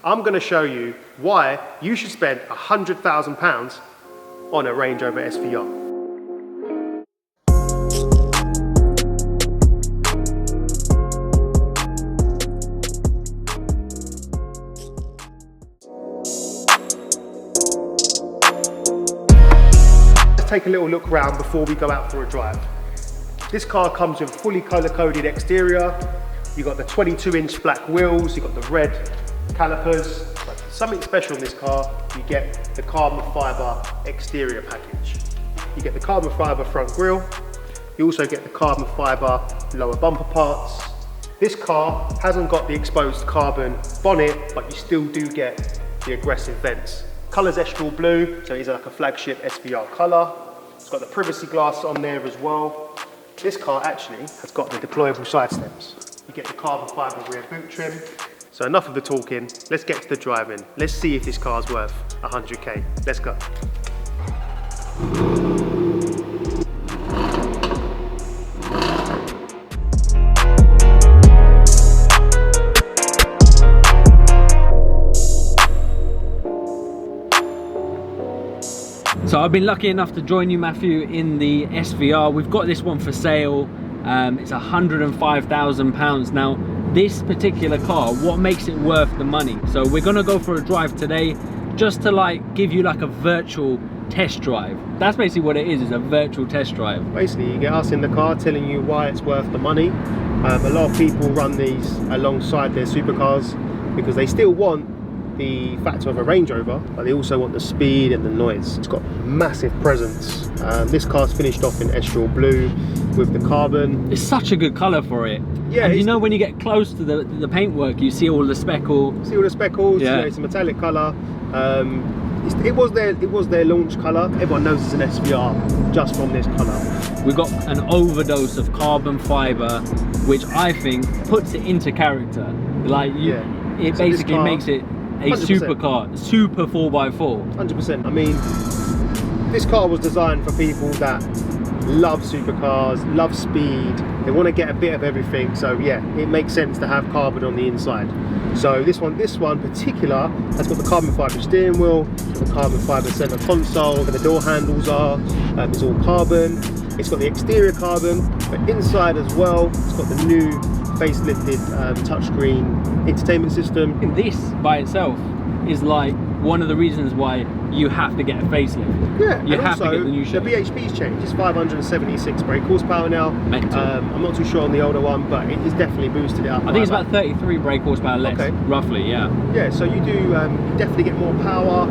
I'm going to show you why you should spend £100,000 on a Range Rover SVR. Let's take a little look around before we go out for a drive. This car comes with fully colour-coded exterior. You've got the 22-inch black wheels, you've got the red calipers. But something special in this car, you get the carbon fibre exterior package. You get the carbon fibre front grille, you also get the carbon fibre lower bumper parts. This car hasn't got the exposed carbon bonnet, but you still do get the aggressive vents. Colour's Estral blue, so it's like a flagship SVR colour. It's got the privacy glass on there as well. This car actually has got the deployable side steps. You get the carbon fibre rear boot trim. So enough of the talking, let's get to the driving. Let's see if this car's worth 100k. Let's go. So I've been lucky enough to join you, Matthew, in the SVR. We've got this one for sale. It's £105,000. Now, this particular car, what makes it worth the money? So we're gonna go for a drive today, just to like give you like a virtual test drive. That's basically what it is a virtual test drive. Basically, you get us in the car telling you why it's worth the money. A lot of people run these alongside their supercars because they still want the factor of a Range Rover, but they also want the speed and the noise. It's got massive presence. This car's finished off in Estral blue with the carbon. It's such a good colour for it. Yeah, and you know when you get close to the paintwork, you see all the speckle. See all the speckles. Yeah. You know, it's a metallic colour. It was their launch colour. Everyone knows it's an SVR just from this colour. We've got an overdose of carbon fibre, which I think puts it into character. Like it so basically makes it a 100%. Supercar, super 4x4. 100%. I mean, this car was designed for people that love supercars, love speed. They want to get a bit of everything. So yeah, it makes sense to have carbon on the inside. So this one particular has got the carbon fibre steering wheel, the carbon fibre centre console, where the door handles are. It's all carbon. It's got the exterior carbon, but inside as well, it's got the new facelifted touchscreen entertainment system. And this by itself is like one of the reasons why you have to get a facelift. Yeah, you and have also to get the new shape. The BHP's changed. It's 576 brake horsepower now. I'm not too sure on the older one, but it is definitely boosted it up. I think it's about 33 brake horsepower less, okay. Roughly, yeah. Yeah, so you do you definitely get more power.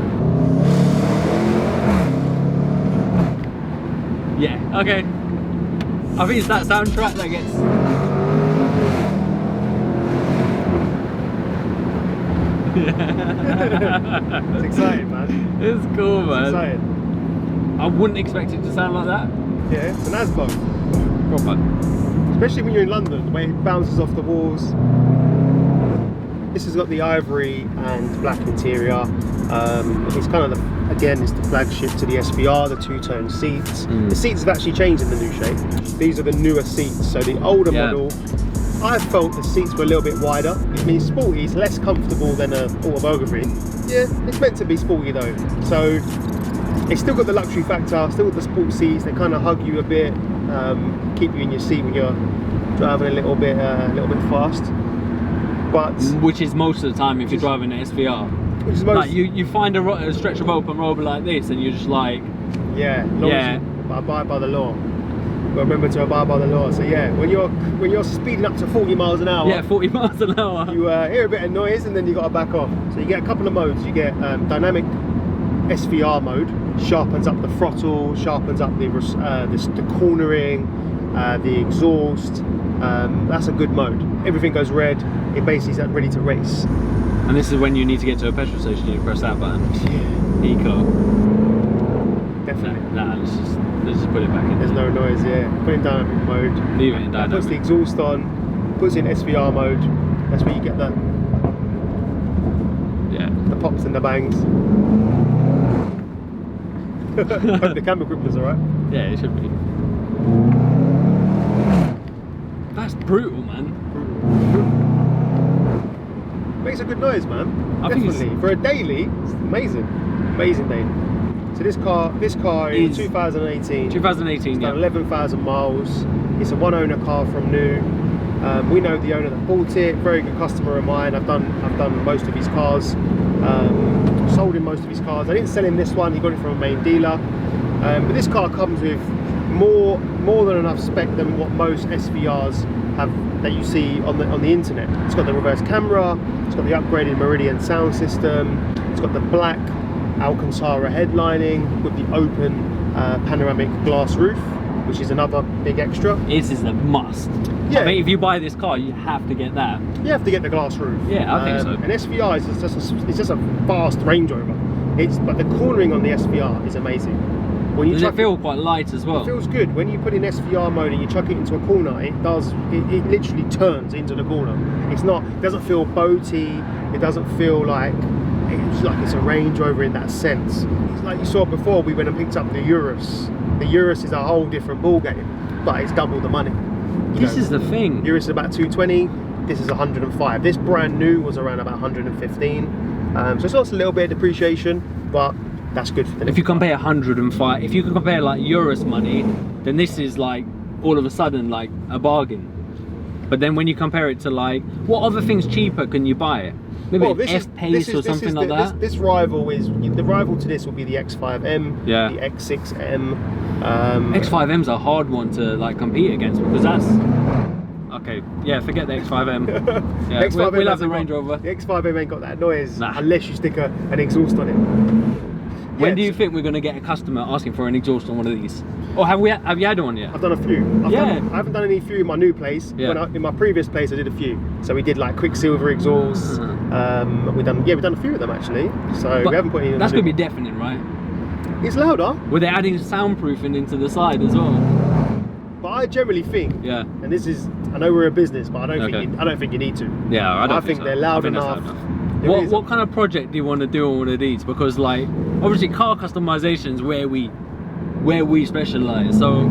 Yeah, okay. I think it's that soundtrack that gets... It's exciting, man. It's cool, man. It's exciting. I wouldn't expect it to sound like that. Yeah, it's an ASBO. Proper. Especially when you're in London, the way it bounces off the walls. This has got the ivory and black interior. It's kind of again, it's the flagship to the SVR, the two-tone seats. The seats have actually changed in the new shape. These are the newer seats. So the older model, I felt the seats were a little bit wider. I mean, sporty is less comfortable than an autobiography. Yeah, it's meant to be sporty though. So it's still got the luxury factor, still got the sport seats. They kind of hug you a bit, keep you in your seat when you're driving a little bit fast. But which is most of the time if you're driving an SVR. Which is most, like you find a stretch of open road like this, and you're just like, abide by the law. But remember to abide by the law. So yeah, when you're speeding up to 40 miles an hour. Yeah, 40 miles an hour. You hear a bit of noise, and then you got to back off. So you get a couple of modes. You get dynamic SVR mode, sharpens up the throttle, sharpens up the cornering, the exhaust. That's a good mode. Everything goes red. It basically is ready to race. And this is when you need to get to a petrol station. You press that button. Yeah. Eco. Definitely. Nah, let's just put it back in. There's no noise. Yeah. Put it in dynamic mode. Leave it in dynamic. Puts the exhaust on. Puts it in SVR mode. That's where you get the pops and the bangs. Hope the camera grip was alright. Yeah, it should be. That's brutal, man. Makes makes a good noise, man. Definitely. For a daily, it's amazing. Amazing daily. So this car is 2018. 2018, it's yeah. done 11,000 miles. It's a one owner car from new. We know the owner that bought it, very good customer of mine. I've done most of his cars, sold him most of his cars. I didn't sell him this one, he got it from a main dealer. But this car comes with more than enough spec than what most SVRs have that you see on the internet. It's got the reverse camera, it's got the upgraded Meridian sound system, it's got the black Alcantara headlining with the open panoramic glass roof, which is another big extra. This is a must. Yeah. I mean, if you buy this car, you have to get that. You have to get the glass roof. Yeah, I think so. An SVR is just a fast Range Rover. But the cornering on the SVR is amazing. When you Does it feel quite light as well? It feels good. When you put in SVR mode and you chuck it into a corner, it literally turns into the corner. It doesn't feel boaty. It doesn't feel like it's a Range Rover in that sense. It's like you saw before, we went and picked up the Urus. The Urus is a whole different ball game, but it's double the money. This is the thing. Urus is about 220. This is 105. This brand new was around about 115. So it's lost a little bit of depreciation, but that's good for the. If you compare 105, if you can compare like Urus money, then this is like all of a sudden like a bargain. But then when you compare it to like, what other things cheaper can you buy? Maybe an F-Pace or something like that? This rival is, the rival to this will be the X5M, yeah. the X6M. X5M's a hard one to like compete against because that's, okay, yeah, forget the X5M. Yeah, X5M we'll have the Range Rover. The X5M ain't got that noise, nah, unless you stick an exhaust on it. When do you think we're going to get a customer asking for an exhaust on one of these? Or have you had one yet? I've done a few. I haven't done any few in my new place. Yeah. In my previous place I did a few. So we did like Quicksilver exhausts. We've done a few of them actually. So but we haven't put any. That's going to be deafening, right? It's louder. Were they adding soundproofing into the side as well? But I generally think, yeah. And this is, I know we're a business, but I don't think you need to. Yeah, I think they're loud enough. What kind of project do you want to do on one of these? Because like obviously car customization is where we specialize. So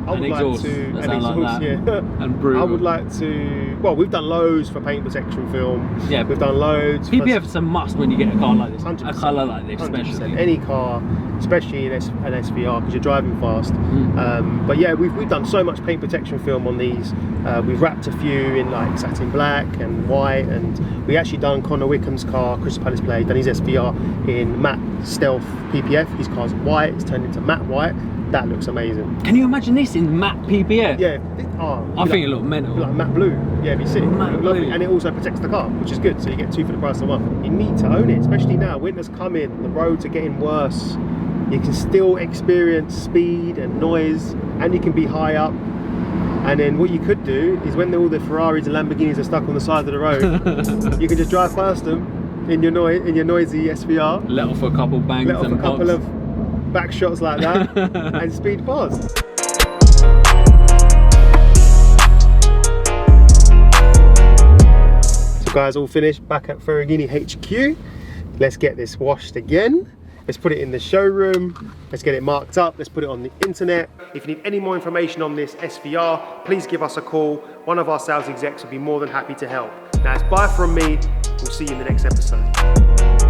I would like to and brew. I would like to. Well, we've done loads for paint protection film. Yeah, we've done loads. PPF is a must when you get a car like this. 100%, a colour like this, especially. Any car, especially an SVR, because you're driving fast. But yeah, we've done so much paint protection film on these. We've wrapped a few in like satin black and white, and we actually done Connor Wickham's car, Crystal Palace Play, done his SVR in matte stealth PPF. His car's white, it's turned into matte white. That looks amazing. Can you imagine this in matte PPF? Yeah. I think it looks mental. Like matte blue. Yeah, it'd be sick. Matte blue. And it also protects the car, which is good. So you get two for the price of one. You need to own it, especially now. Winter's coming, the roads are getting worse. You can still experience speed and noise, and you can be high up. And then what you could do is when all the Ferraris and Lamborghinis are stuck on the side of the road, you can just drive past them in your noisy SVR. Let off a couple bangs Let off and a couple pops. of back shots like that and speed past. So guys, all finished back at Ferraghini HQ. Let's get this washed again. Let's put it in the showroom. Let's get it marked up. Let's put it on the internet. If you need any more information on this SVR, please give us a call. One of our sales execs will be more than happy to help. Now it's bye from me. We'll see you in the next episode.